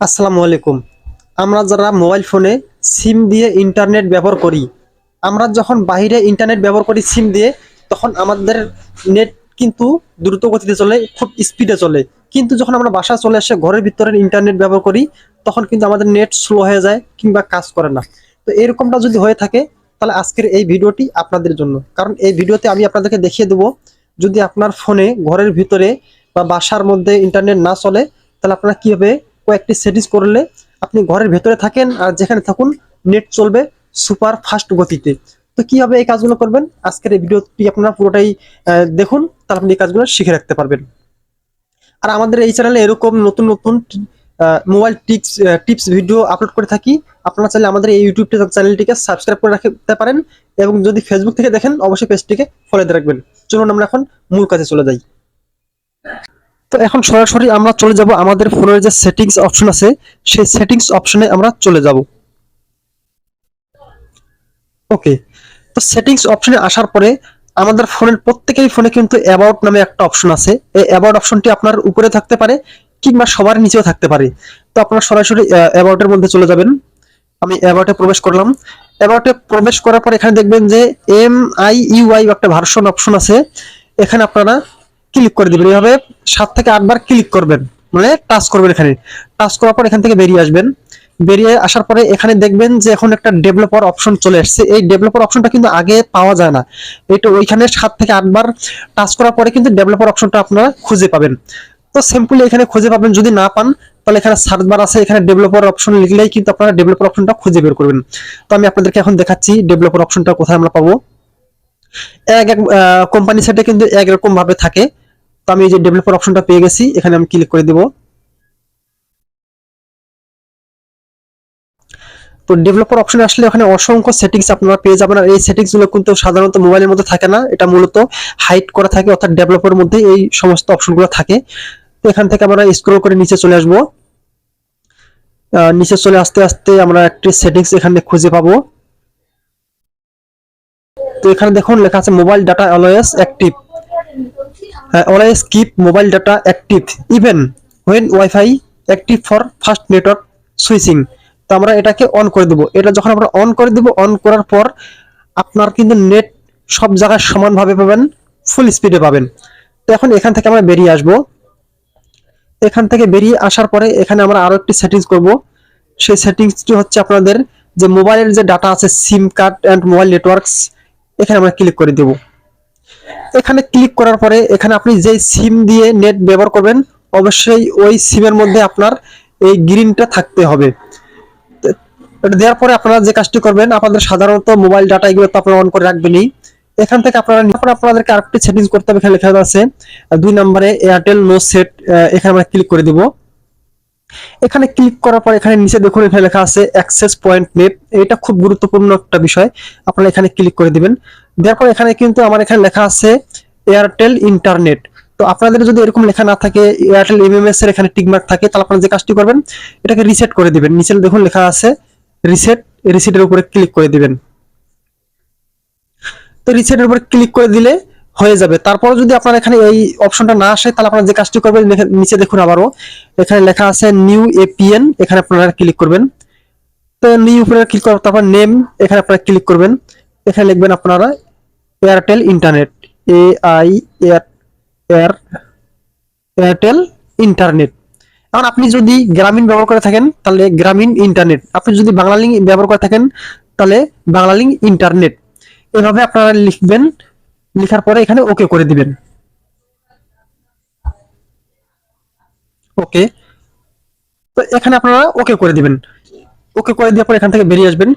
আসসালামু আলাইকুম। আমরা যারা মোবাইল ফোনে সিম দিয়ে ইন্টারনেট ব্যবহার করি, আমরা যখন বাইরে ইন্টারনেট ব্যবহার করি সিম দিয়ে, তখন আমাদের নেট কিন্তু দ্রুত গতিতে চলে, খুব স্পিডে চলে। কিন্তু যখন আমরা বাসা চলে এসে ঘরের ভিতরে ইন্টারনেট ব্যবহার করি, তখন কিন্তু আমাদের নেট স্লো হয়ে যায় কিংবা কাজ করে না। তো এরকমটা যদি হয়ে থাকে, তাহলে আজকের এই ভিডিওটি আপনাদের জন্য। কারণ এই ভিডিওতে আমি আপনাদেরকে দেখিয়ে দেবো, যদি আপনার ফোনে ঘরের ভিতরে বা বাসার মধ্যে ইন্টারনেট না চলে, তাহলে আপনারা কীভাবে কয়েকটি সেটিংস করলে আপনি ঘরের ভেতরে থাকেন আর যেখানে থাকুন নেট চলবে সুপার ফাস্ট গতিতে। তো কিভাবে এই কাজগুলো করবেন, আজকের এই ভিডিওটি আপনারা পুরোটাই দেখুন, তাহলে আপনি এই কাজগুলো শিখে রাখতে পারবেন। আর আমাদের এই চ্যানেলে এরকম নতুন নতুন মোবাইল টিপস ভিডিও আপলোড করে থাকি। আপনারা চাইলে আমাদের এই ইউটিউব চ্যানেলটিকে সাবস্ক্রাইব করে রাখতে পারেন, এবং যদি ফেসবুক থেকে দেখেন অবশ্যই পেজটিকে ফলো দিয়ে রাখবেন। চলুন আমরা এখন মূল কাজে চলে যাই। তো এখন সরাসরি আমরা চলে যাব আমাদের ফোনের যে সেটিংস অপশন আছে, সেই সেটিংস অপশনে আমরা চলে যাব। ওকে, তো সেটিংস অপশনে আসার পরে আমাদের ফোনের প্রত্যেকেরই ফোনে কিন্তু অ্যাবাউট নামে একটা অপশন আছে। এই অ্যাবাউট অপশনটি আপনার উপরে থাকতে পারে কিংবা সবার নিচেও থাকতে পারে। তো আপনারা সরাসরি অ্যাবাউটের মধ্যে চলে যাবেন। আমি অ্যাবাউটে প্রবেশ করলাম। অ্যাবাউটে প্রবেশ করার পর এখানে দেখবেন যে MIUI একটা ভার্সন অপশন আছে। এখানে আপনারা ক্লিক করে দিবেন, এইভাবে 7 থেকে 8 বার ক্লিক করবেন, মানে টাচ করবেন। এখানে টাচ করার পর এখান থেকে বেরিয়ে আসবেন। বেরিয়ে আসার পরে এখানে দেখবেন যে এখন একটা ডেভেলপার অপশন চলে আসছে। এই ডেভেলপার অপশনটা কিন্তু আগে পাওয়া যায় না। এটা ওইখানে 7 থেকে 8 বার টাচ করার পরে কিন্তু ডেভেলপার অপশনটা আপনারা খুঁজে পাবেন। তো সিম্পলি এখানে খুঁজে পাবেন। যদি না পান, তাহলে এখানে সার্চ বার আছে, এখানে ডেভেলপার অপশন লিখলেই কিন্তু আপনারা ডেভেলপার অপশনটা খুঁজে বের করবেন। তো আমি আপনাদেরকে এখন দেখাচ্ছি ডেভেলপার অপশনটা কোথায় আমরা পাবো। এক এক কোম্পানি সেটে কিন্তু এক রকম ভাবে থাকে। তো আমি এই যে ডেভেলপার অপশনটা পেয়ে গেছি, এখানে আমি ক্লিক করে দেব। তো ডেভেলপার অপশনে আসলে ওখানে অসংখ্য সেটিংস আপনারা পেয়ে যাবেন। আর এই সেটিংস গুলো কিন্তু সাধারণত মোবাইলের মধ্যে থাকে না, এটা মূলত হাইড করা থাকে, অর্থাৎ ডেভেলপারের মধ্যে এই সমস্ত অপশনগুলো থাকে। তো এখান থেকে আমরা স্ক্রল করে নিচে চলে আসবো। নিচে চলে আসতে আসতে আমরা একটি সেটিংস এখানে খুঁজে পাবো। তো এখানে দেখুন লেখা আছে mobile data always active, always keep mobile data active even when wifi active for fast network switching. তো আমরা এটাকে অন করে দেবো। এটা যখন আমরা অন করে দেবো, অন করার পর আপনার কিন্তু নেট সব জায়গায় সমানভাবে পাবেন, ফুল স্পিডে পাবেন। তো এখন এখান থেকে আমরা বেরিয়ে আসবো। এখান থেকে বেরিয়ে আসার পরে এখানে আমরা আরো একটি সেটিংস করব। সেই সেটিংসটি হচ্ছে আপনাদের যে মোবাইলের যে ডাটা আছে, সিম কার্ড অ্যান্ড মোবাইল নেটওয়ার্কস, এখানে আমরা ক্লিক করে দেব। এখানে ক্লিক করার পরে এখানে আপনি যে সিম দিয়ে নেট ব্যবহার করবেন, অবশ্যই ওই সিমের মধ্যে আপনার এই গ্রিনটা থাকতে হবে। এটা দেওয়ার পরে আপনারা যে কাজটি করবেন, আপনাদের সাধারণত মোবাইল ডাটা এগুলো তো আপনারা অন করে রাখবেনই। এখান থেকে আপনাদেরকে আরেকটি সেটিংস করতে হবে। এখানে লেখা আছে 2 নম্বরে এয়ারটেল নো সেট, এখানে আমরা ক্লিক করে দিব। এখানে ক্লিক করার পর এখানে নিচে দেখুন এখানে লেখা আছে অ্যাক্সেস পয়েন্ট ম্যাপ। এটা খুব গুরুত্বপূর্ণ একটা বিষয়, আপনারা এখানে ক্লিক করে দিবেন। দেওয়ার পর এখানে কিন্তু আমার এখানে লেখা আছে এয়ারটেল ইন্টারনেট। তো আপনাদের যদি এরকম লেখা না থাকে, এয়ারটেল এমএমএস এর এখানে টিকমার্ক থাকে, তাহলে আপনারা যে কাজটি করবেন, এটাকে রিসেট করে দিবেন। নিচে দেখুন লেখা আছে রিসেট, রিসেটের উপরে ক্লিক করে দিবেন। তো রিসেটের উপরে ক্লিক করে দিলে হয়ে যাবে। তারপর যদি আপনার এখানে এই অপশনটা না আসে, তাহলে আপনারা যে কাজটি করবেন, নিচে দেখুন আবারও এখানে লেখা আছে নিউ এপিএন, এখানে আপনারা ক্লিক করবেন। তো নিউ উপরে ক্লিক করার তারপর নেম, এখানে আপনারা ক্লিক করবেন। এখানে লিখবেন আপনারা Airtel internet, AI Airtel internet. এখন আপনি যদি গ্রামীণ ব্যবহার করে থাকেন, তাহলে গ্রামীণ ইন্টারনেট। আপনি যদি বাংলা লিঙ্ক ব্যবহার করে থাকেন, তাহলে বাংলা লিঙ্ক ইন্টারনেট। এভাবে আপনারা লিখবেন। লেখার পরে এখানে ওকে করে দিবেন। ওকে, তো এখানে আপনারা ওকে করে দিবেন। ওকে করে দেওয়ার পর এখান থেকে বেরিয়ে আসবেন।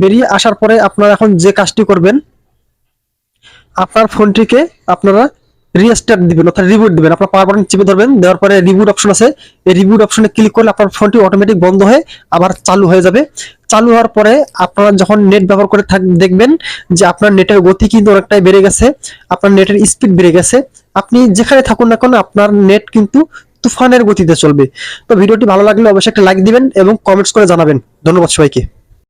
বেরিয়ে আসার পরে আপনারা এখন যে কাজটি করবেন, আপনার ফোনটিকে আপনারা রিস্টার্ট দিবেন, অর্থাৎ রিবুট দিবেন। আপনার পাওয়ার বাটন চেপে ধরবেন, দেওয়ার পরে রিবুট অপশন আছে, এই রিবুট অপশনে ক্লিক করলে আপনার ফোনটি অটোমেটিক বন্ধ হয়ে আবার চালু হয়ে যাবে। চালু হওয়ার পরে আপনারা যখন নেট ব্যবহার করে দেখবেন যে আপনার নেটের গতি কিন্তু অনেকটাই বেড়ে গেছে, আপনার নেটের স্পিড বেড়ে গেছে। আপনি যেখানে থাকুন না কেন, আপনার নেট কিন্তু তুফানের গতিতে চলবে। তো ভিডিওটি ভালো লাগলে অবশ্যই একটা লাইক দিবেন এবং কমেন্টস করে জানাবেন। ধন্যবাদ সবাইকে।